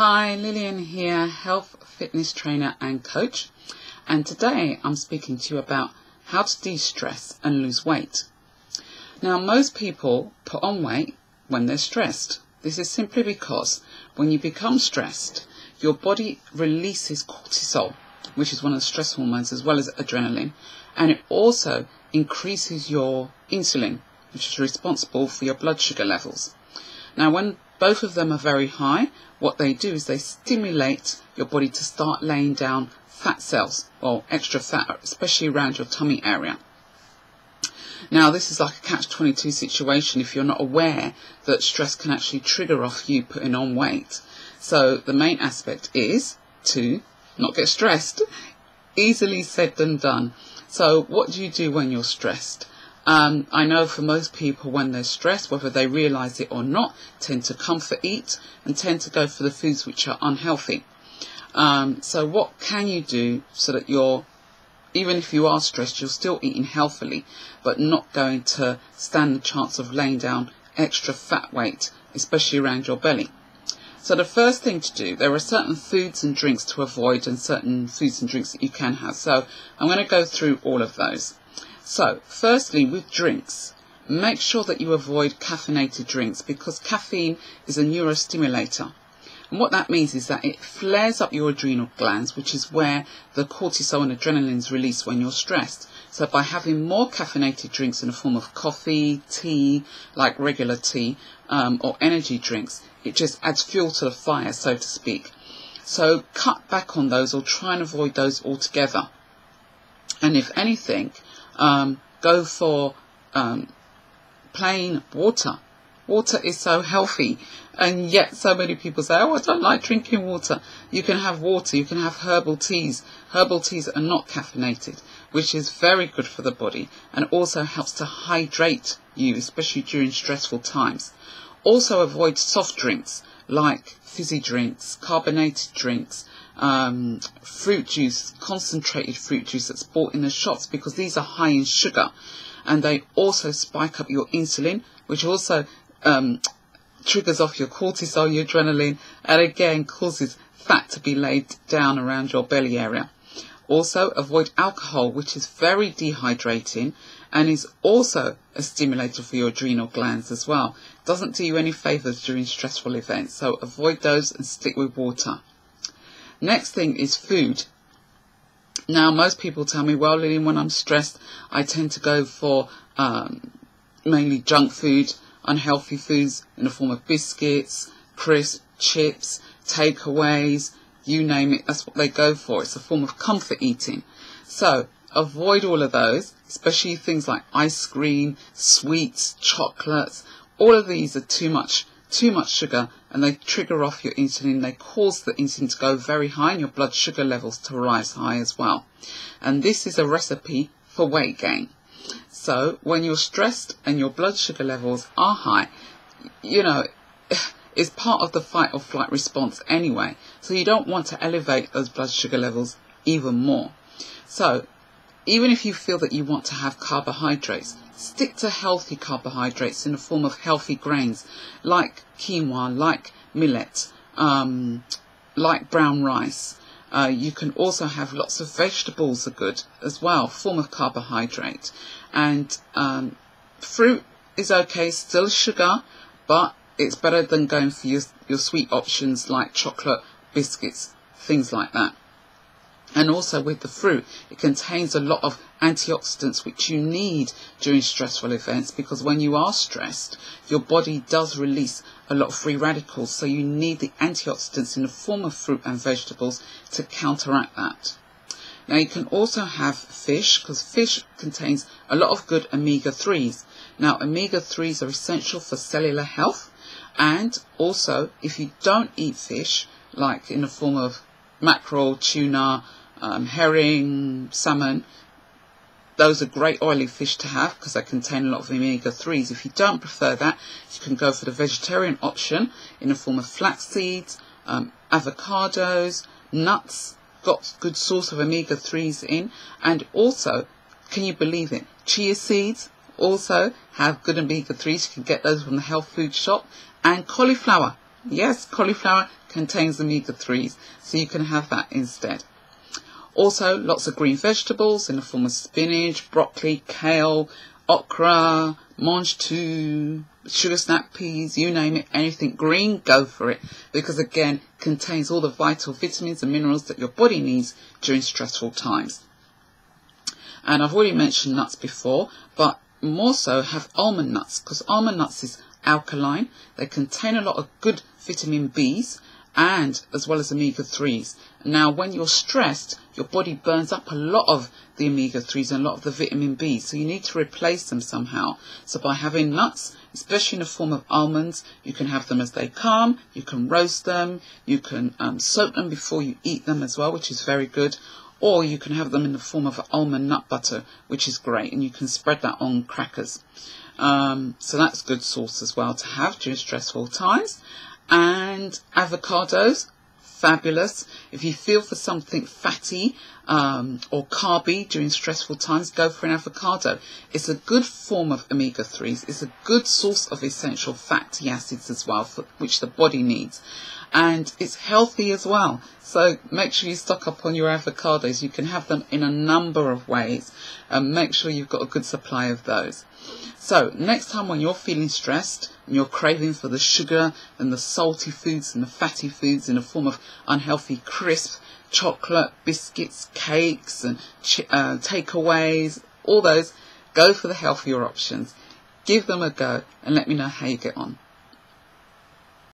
Hi, Lillian here, health fitness trainer and coach, and today I'm speaking to you about how to de-stress and lose weight. Now, most people put on weight when they're stressed. This is simply because when you become stressed, your body releases cortisol, which is one of the stress hormones, as well as adrenaline, and it also increases your insulin, which is responsible for your blood sugar levels. Now, when both of them are very high, what they do is they stimulate your body to start laying down fat cells, or extra fat, especially around your tummy area. Now, this is like a catch-22 situation if you're not aware that stress can actually trigger off you putting on weight. So the main aspect is to not get stressed. Easily said than done. So what do you do when you're stressed? I know for most people, when they're stressed, whether they realise it or not, tend to comfort eat and tend to go for the foods which are unhealthy. So what can you do so that even if you are stressed, you're still eating healthily, but not going to stand the chance of laying down extra fat weight, especially around your belly? So the first thing to do, there are certain foods and drinks to avoid and certain foods and drinks that you can have. So I'm going to go through all of those. So firstly, with drinks, make sure that you avoid caffeinated drinks, because caffeine is a neurostimulator. And what that means is that it flares up your adrenal glands, which is where the cortisol and adrenaline is released when you're stressed. So by having more caffeinated drinks in the form of coffee, tea, like regular tea, or energy drinks, it just adds fuel to the fire, so to speak. So cut back on those, or try and avoid those altogether. And if anything, go for plain water. Water is so healthy, and yet so many people say, oh, I don't like drinking water. You can have water, you can have herbal teas. Herbal teas are not caffeinated, which is very good for the body and also helps to hydrate you, especially during stressful times. Also avoid soft drinks like fizzy drinks, carbonated drinks, fruit juice, concentrated fruit juice that's bought in the shops, because these are high in sugar, and they also spike up your insulin, which also triggers off your cortisol, your adrenaline, and again causes fat to be laid down around your belly area. Also avoid alcohol, which is very dehydrating and is also a stimulator for your adrenal glands as well. Doesn't do you any favours during stressful events, so avoid those and stick with water. Next thing is food. Now, most people tell me, well, Lillian, when I'm stressed, I tend to go for mainly junk food, unhealthy foods in the form of biscuits, crisps, chips, takeaways, you name it, that's what they go for. It's a form of comfort eating. So avoid all of those, especially things like ice cream, sweets, chocolates. All of these are too much sugar, and they trigger off your insulin. They cause the insulin to go very high and your blood sugar levels to rise high as well. And this is a recipe for weight gain. So when you're stressed and your blood sugar levels are high, it's part of the fight or flight response anyway. So you don't want to elevate those blood sugar levels even more. So even if you feel that you want to have carbohydrates, stick to healthy carbohydrates in the form of healthy grains like quinoa, like millet, like brown rice. You can also have lots of vegetables are good as well, form of carbohydrate. And fruit is okay, still sugar, but it's better than going for your sweet options like chocolate, biscuits, things like that. And also with the fruit, it contains a lot of antioxidants which you need during stressful events, because when you are stressed, your body does release a lot of free radicals. So you need the antioxidants in the form of fruit and vegetables to counteract that. Now you can also have fish, because fish contains a lot of good omega-3s. Now omega-3s are essential for cellular health, and also if you don't eat fish, like in the form of mackerel, tuna, herring, salmon, those are great oily fish to have because they contain a lot of omega-3s. If you don't prefer that, you can go for the vegetarian option in the form of flax seeds, avocados, nuts, got good source of omega-3s in, and also, can you believe it, chia seeds also have good omega-3s. You can get those from the health food shop, and cauliflower Yes, cauliflower contains omega-3s, so you can have that instead. Also, lots of green vegetables in the form of spinach, broccoli, kale, okra, mange tout, sugar snap peas, you name it, anything green, go for it. Because again, it contains all the vital vitamins and minerals that your body needs during stressful times. And I've already mentioned nuts before, but more so have almond nuts, because almond nuts is alkaline. They contain a lot of good vitamin Bs and as well as omega-3s. Now, when you're stressed, your body burns up a lot of the omega-3s and a lot of the vitamin B, so you need to replace them somehow. So by having nuts, especially in the form of almonds, you can have them as they come, you can roast them, you can soak them before you eat them as well, which is very good, or you can have them in the form of almond nut butter, which is great, and you can spread that on crackers. So that's a good source as well to have during stressful times. And avocados, fabulous. If you feel for something fatty or carby during stressful times, go for an avocado. It's a good form of omega-3s. It's a good source of essential fatty acids as well, which the body needs. And it's healthy as well. So make sure you stock up on your avocados. You can have them in a number of ways. And make sure you've got a good supply of those. So next time when you're feeling stressed and you're craving for the sugar and the salty foods and the fatty foods in the form of unhealthy crisp, chocolate, biscuits, cakes and takeaways, all those, go for the healthier options. Give them a go and let me know how you get on.